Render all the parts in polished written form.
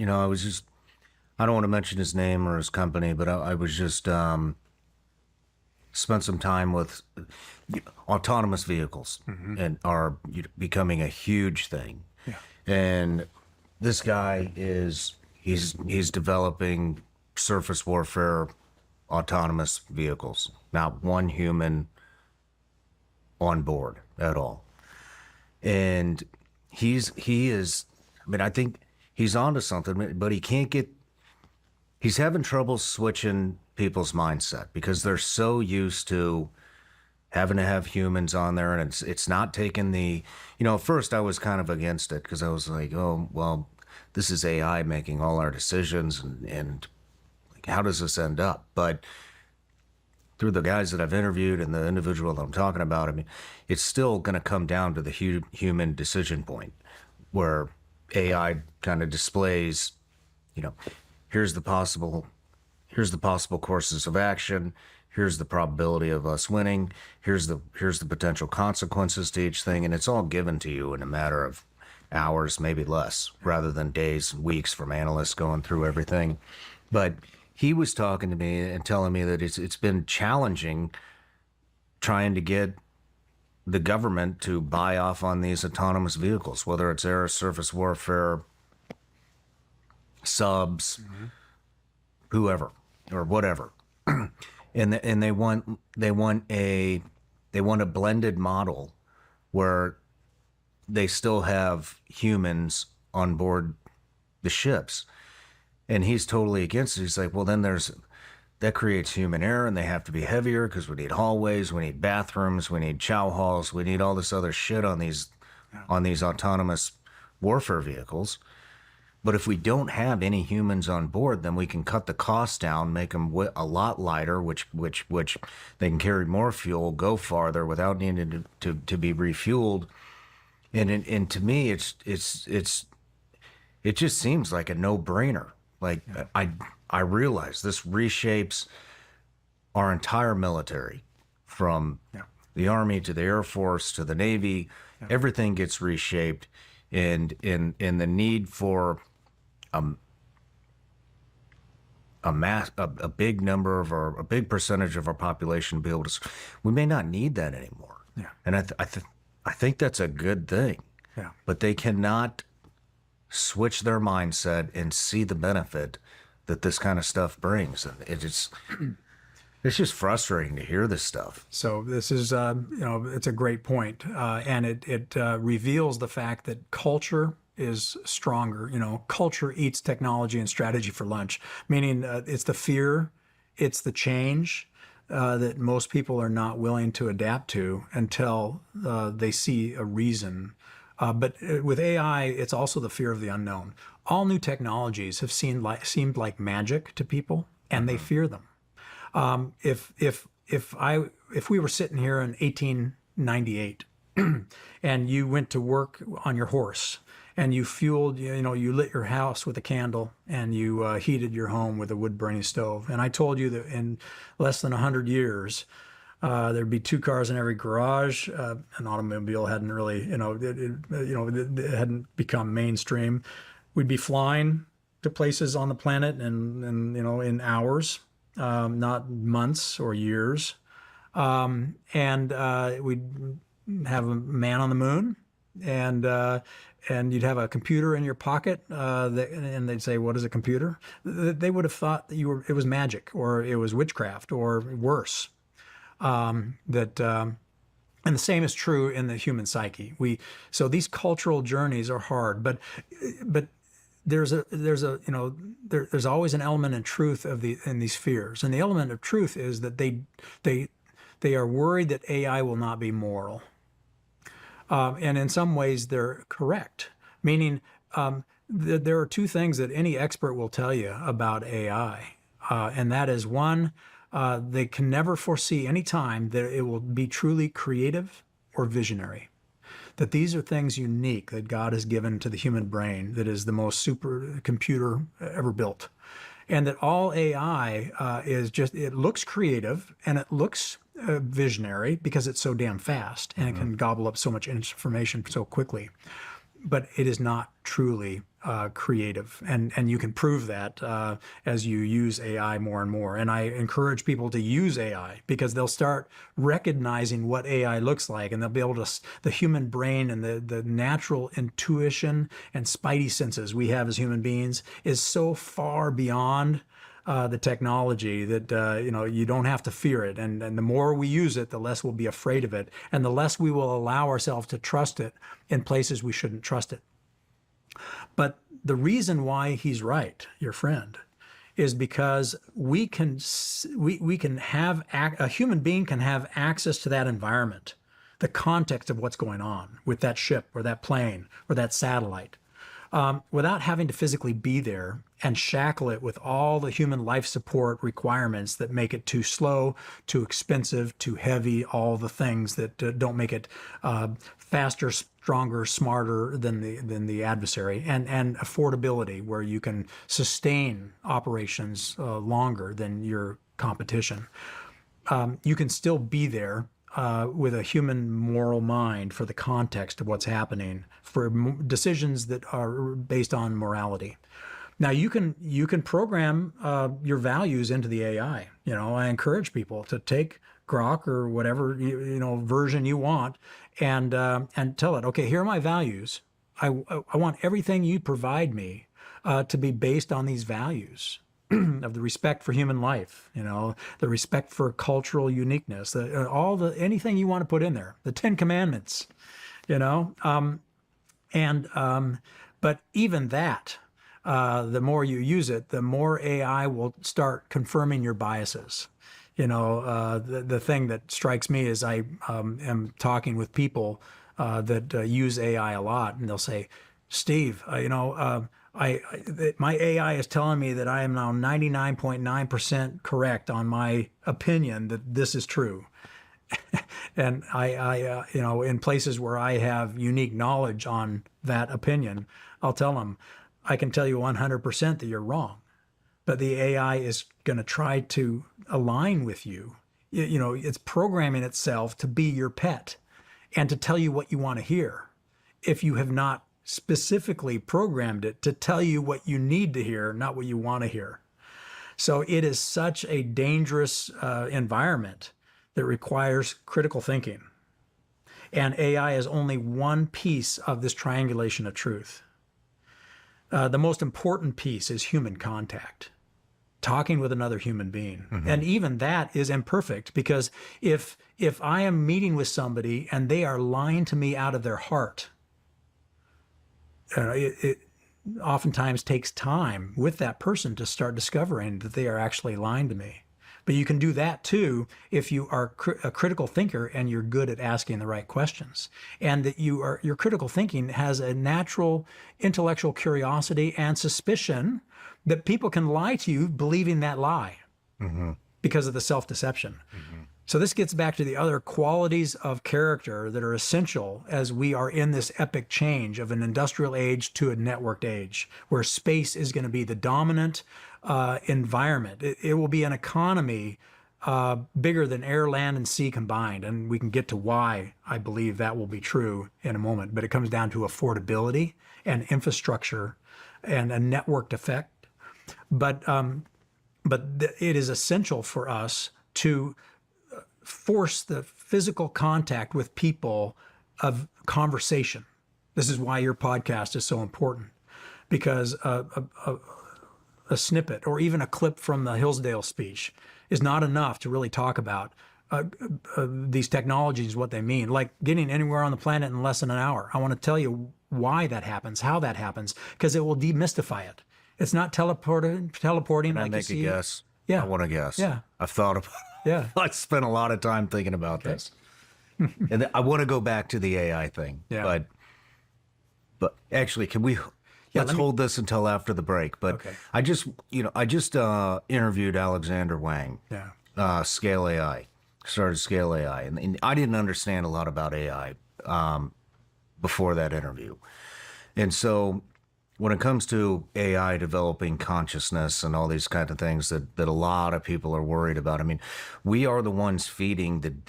I was just, I don't want to mention his name or his company, but I was just spent some time with autonomous vehicles and are becoming a huge thing. Yeah. And this guy he's developing surface warfare autonomous vehicles, not one human on board at all. And he is, I mean, I think he's onto something, but he's having trouble switching people's mindset because they're so used to having to have humans on there, and it's not taking the, at first I was kind of against it because I was like, oh well, this is AI making all our decisions, and like, how does this end up? But through the guys that I've interviewed and the individual that I'm talking about, I mean, it's still going to come down to the human decision point where AI kind of displays, you know, here's the possible courses of action. Here's the probability of us winning. Here's the potential consequences to each thing, and it's all given to you in a matter of hours, maybe less, rather than days and weeks from analysts going through everything. But he was talking to me and telling me that it's been challenging trying to get the government to buy off on these autonomous vehicles, whether it's air, surface warfare, subs, whoever or whatever. And they want a blended model where they still have humans on board the ships. And he's totally against it. He's like, well, then that creates human error, and they have to be heavier because we need hallways, we need bathrooms, we need chow halls, we need all this other shit on these autonomous warfare vehicles. But if we don't have any humans on board, then we can cut the costs down, make them a lot lighter, which they can carry more fuel, go farther without needing to be refueled. And to me, it just seems like a no-brainer. Like, I realize this reshapes our entire military, from the Army to the Air Force to the Navy. Everything gets reshaped, and in the need for a big number of a big percentage of our population to be able to, we may not need that anymore. Yeah. And I think that's a good thing. Yeah. But they cannot switch their mindset and see the benefit that this kind of stuff brings. And it's just frustrating to hear this stuff. So this is, it's a great point. And it reveals the fact that culture is stronger. Culture eats technology and strategy for lunch, meaning it's the fear, it's the change that most people are not willing to adapt to until they see a reason. But with AI, it's also the fear of the unknown. All new technologies have seemed like magic to people, and they fear them. If we were sitting here in 1898, and you went to work on your horse, and you fueled, you lit your house with a candle, and you heated your home with a wood-burning stove, and I told you that in less than 100 years, there'd be 2 cars in every garage. An automobile hadn't really, it hadn't become mainstream. We'd be flying to places on the planet in hours, not months or years. And we'd have a man on the moon, and you'd have a computer in your pocket, and they'd say, "What is a computer?" They would have thought that it was magic, or it was witchcraft, or worse. And the same is true in the human psyche. So these cultural journeys are hard, but there's always an element of truth in these fears, and the element of truth is that they are worried that AI will not be moral, and in some ways they're correct. Meaning, there are 2 things that any expert will tell you about AI, and that is, one, they can never foresee any time that it will be truly creative or visionary. That these are things unique that God has given to the human brain that is the most super computer ever built. And that all AI it looks creative and it looks visionary because it's so damn fast and it can gobble up so much information so quickly. but it is not truly creative, and you can prove that as you use AI more and more. And I encourage people to use AI because they'll start recognizing what AI looks like, and they'll be able to. The human brain and the natural intuition and spidey senses we have as human beings is so far beyond the technology that you don't have to fear it, and the more we use it, the less we'll be afraid of it, and the less we will allow ourselves to trust it in places we shouldn't trust it. But the reason why he's right, your friend, is because we can have a human being can have access to that environment, the context of what's going on with that ship or that plane or that satellite, without having to physically be there and shackle it with all the human life support requirements that make it too slow, too expensive, too heavy, all the things that don't make it faster, stronger, smarter than the adversary, and affordability, where you can sustain operations longer than your competition. You can still be there with a human moral mind for the context of what's happening, for decisions that are based on morality. Now you can program your values into the AI. I encourage people to take Grok or whatever version you want, and tell it, okay, here are my values. I want everything you provide me to be based on these values of the respect for human life, the respect for cultural uniqueness, anything you want to put in there, the 10 Commandments, but even that, the more you use it, the more AI will start confirming your biases. The thing that strikes me is I am talking with people that use AI a lot, and they'll say, Steve, my AI is telling me that I am now 99.9% correct on my opinion that this is true. And I in places where I have unique knowledge on that opinion, I'll tell them, I can tell you 100% that you're wrong, but the AI is going to try to align with you. It's programming itself to be your pet and to tell you what you want to hear, if you have not specifically programmed it to tell you what you need to hear, not what you want to hear. So it is such a dangerous environment that requires critical thinking. And AI is only one piece of this triangulation of truth. The most important piece is human contact, talking with another human being. Mm-hmm. And even that is imperfect, because if I am meeting with somebody and they are lying to me out of their heart, it oftentimes takes time with that person to start discovering that they are actually lying to me. But you can do that too if you are a critical thinker and you're good at asking the right questions, and that your critical thinking has a natural intellectual curiosity and suspicion that people can lie to you believing that lie, mm-hmm. because of the self-deception. Mm-hmm. So this gets back to the other qualities of character that are essential as we are in this epic change of an industrial age to a networked age, where space is going to be the dominant environment. It will be an economy bigger than air, land, and sea combined. And we can get to why I believe that will be true in a moment. But it comes down to affordability and infrastructure and a networked effect. But it is essential for us to force the physical contact with people of conversation. This is why your podcast is so important, because a snippet or even a clip from the Hillsdale speech is not enough to really talk about these technologies, what they mean, like getting anywhere on the planet in less than an hour. I want to tell you why that happens, how that happens, because it will demystify it. It's not teleporting. Can I like make a guess? Yeah. I want to guess. Yeah. I've thought about Yeah. I spent a lot of time thinking about this. And I want to go back to the AI thing. Yeah. But actually, can we let's hold this until after the break. But Okay. I just interviewed Alexander Wang, Scale AI, started Scale AI. And I didn't understand a lot about AI before that interview. And so when it comes to AI developing consciousness and all these kind of things that a lot of people are worried about, I mean, we are the ones feeding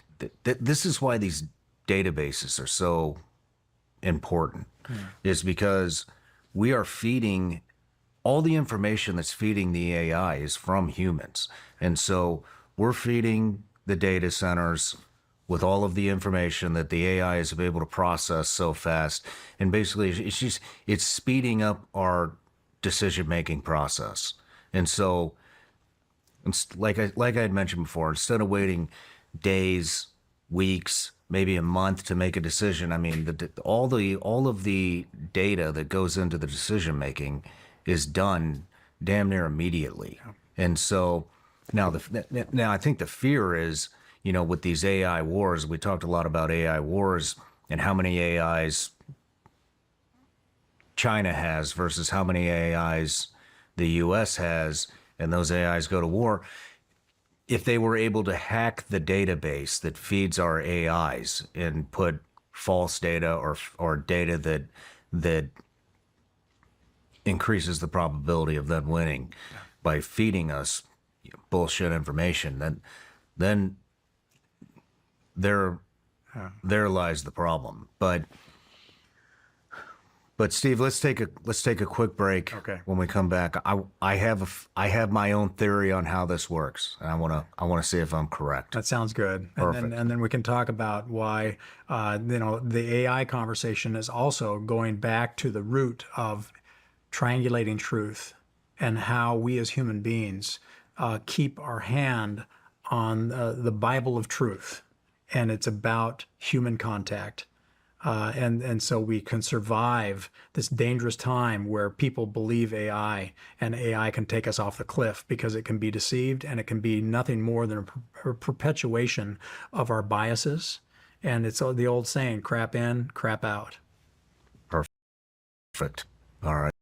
this is why these databases are so important, is because we are feeding all the information that's feeding the AI is from humans. And so we're feeding the data centers with all of the information that the AI is able to process so fast. And basically it's speeding up our decision-making process. And so like I had mentioned before, instead of waiting days, weeks, maybe a month to make a decision, I mean, all of the data that goes into the decision making is done damn near immediately. And so now I think the fear is, you know, with these AI wars, we talked a lot about AI wars and how many AIs China has versus how many AIs the US has, and those AIs go to war. If they were able to hack the database that feeds our AIs and put false data or data that increases the probability of them winning by feeding us bullshit information, then there lies the problem. But Steve, let's take a quick break. Okay. When we come back, I have my own theory on how this works, and I wanna see if I'm correct. That sounds good. Perfect. And then we can talk about why, you know, the AI conversation is also going back to the root of triangulating truth and how we as human beings keep our hand on the Bible of truth. And it's about human contact. And so we can survive this dangerous time where people believe AI and AI can take us off the cliff because it can be deceived and it can be nothing more than a perpetuation of our biases. And it's the old saying, crap in, crap out. Perfect. All right.